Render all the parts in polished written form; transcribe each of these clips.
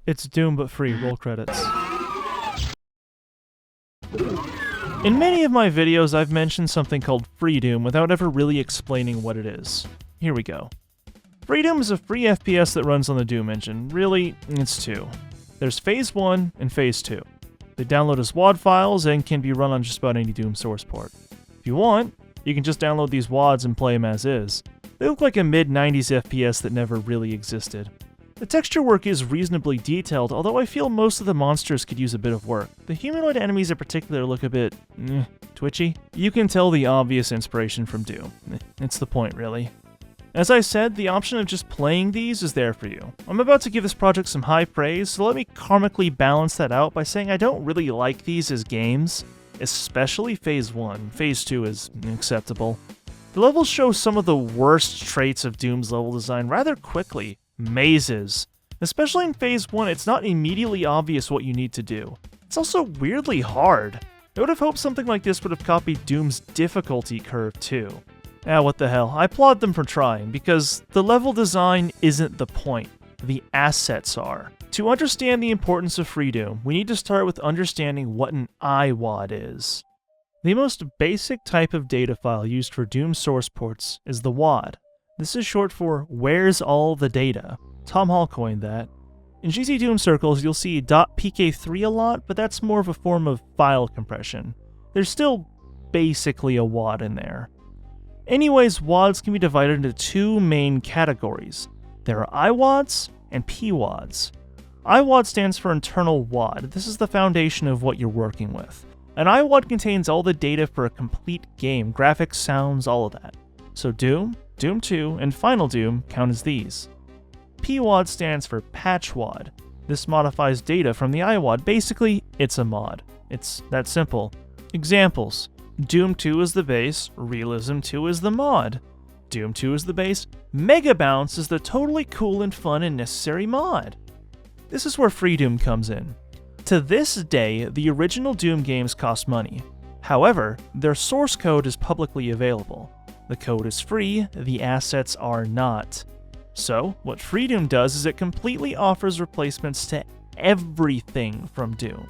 It's Doom but free, roll credits. In many of my videos, I've mentioned something called Freedoom without ever really explaining what it is. Here we go. Freedoom is a free FPS that runs on the Doom engine. Really, it's two. There's Phase 1 and Phase 2. They download as WAD files and can be run on just about any Doom source port. If you want, you can just download these WADs and play them as is. They look like a mid-90s FPS that never really existed. The texture work is reasonably detailed, although I feel most of the monsters could use a bit of work. The humanoid enemies in particular look a bit twitchy. You can tell the obvious inspiration from Doom. It's the point, really. As I said, the option of just playing these is there for you. I'm about to give this project some high praise, so let me karmically balance that out by saying I don't really like these as games, especially Phase 1. Phase 2 is acceptable. The levels show some of the worst traits of Doom's level design rather quickly. Mazes. Especially in Phase 1, it's not immediately obvious what you need to do. It's also weirdly hard. I would have hoped something like this would have copied Doom's difficulty curve too. What the hell, I applaud them for trying, because the level design isn't the point. The assets are. To understand the importance of Freedoom, we need to start with understanding what an IWAD is. The most basic type of data file used for Doom source ports is the WAD. This is short for Where's All the Data. Tom Hall coined that. In GC Doom circles, you'll see .pk3 a lot, but that's more of a form of file compression. There's still basically a WAD in there. Anyways, WADs can be divided into two main categories. There are IWADs and PWADs. IWAD stands for internal WAD. This is the foundation of what you're working with. An IWAD contains all the data for a complete game, graphics, sounds, all of that. So Doom, Doom 2, and Final Doom count as these. PWAD stands for patch WAD. This modifies data from the IWAD. Basically, it's a mod. It's that simple. Examples. Doom 2 is the base, Realism 2 is the mod. Doom 2 is the base, Mega Bounce is the totally cool and fun and necessary mod. This is where Freedoom comes in. To this day, the original Doom games cost money. However, their source code is publicly available. The code is free, the assets are not. So, what Freedoom does is it completely offers replacements to everything from Doom.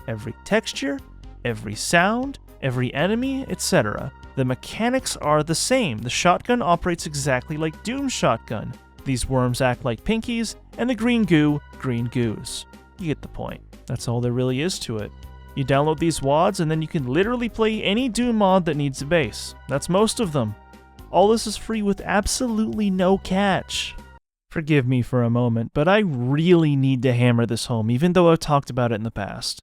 Every texture, every sound, every enemy, etc. The mechanics are the same. The shotgun operates exactly like Doom's shotgun. These worms act like pinkies, and the green goo, green goos. You get the point. That's all there really is to it. You download these WADs, and then you can literally play any Doom mod that needs a base. That's most of them. All this is free with absolutely no catch. Forgive me for a moment, but I really need to hammer this home, even though I've talked about it in the past.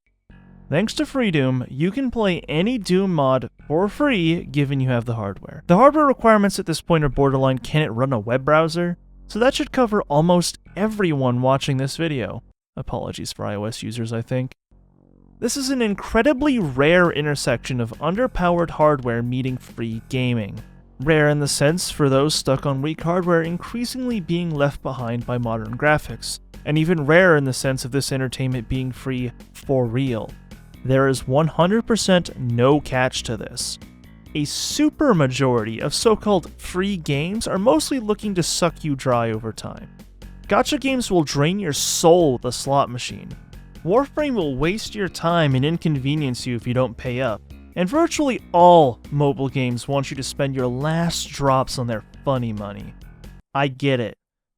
Thanks to Freedoom, you can play any Doom mod for free, given you have the hardware. The hardware requirements at this point are borderline, can it run a web browser? So that should cover almost everyone watching this video. Apologies for iOS users, I think. This is an incredibly rare intersection of underpowered hardware meeting free gaming. Rare in the sense for those stuck on weak hardware increasingly being left behind by modern graphics, and even rarer in the sense of this entertainment being free for real. There is 100% no catch to this. A super majority of so-called free games are mostly looking to suck you dry over time. Gacha games will drain your soul with a slot machine. Warframe will waste your time and inconvenience you if you don't pay up. And virtually all mobile games want you to spend your last drops on their funny money. I get it.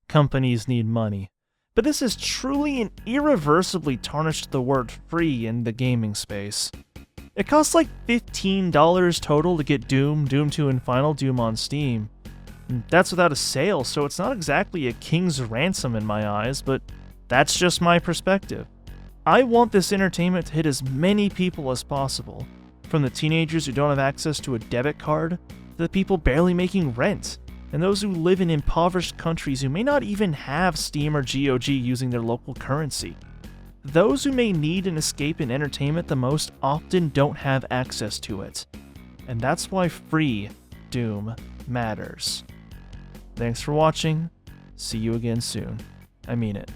Companies need money. But this has truly and irreversibly tarnished the word free in the gaming space. It costs like $15 total to get Doom, Doom 2, and Final Doom on Steam. That's without a sale, so it's not exactly a king's ransom in my eyes, but that's just my perspective. I want this entertainment to hit as many people as possible, from the teenagers who don't have access to a debit card, to the people barely making rent, and those who live in impoverished countries who may not even have Steam or GOG using their local currency. Those who may need an escape in entertainment the most often don't have access to it. And that's why free Doom matters. Thanks for watching. See you again soon. I mean it.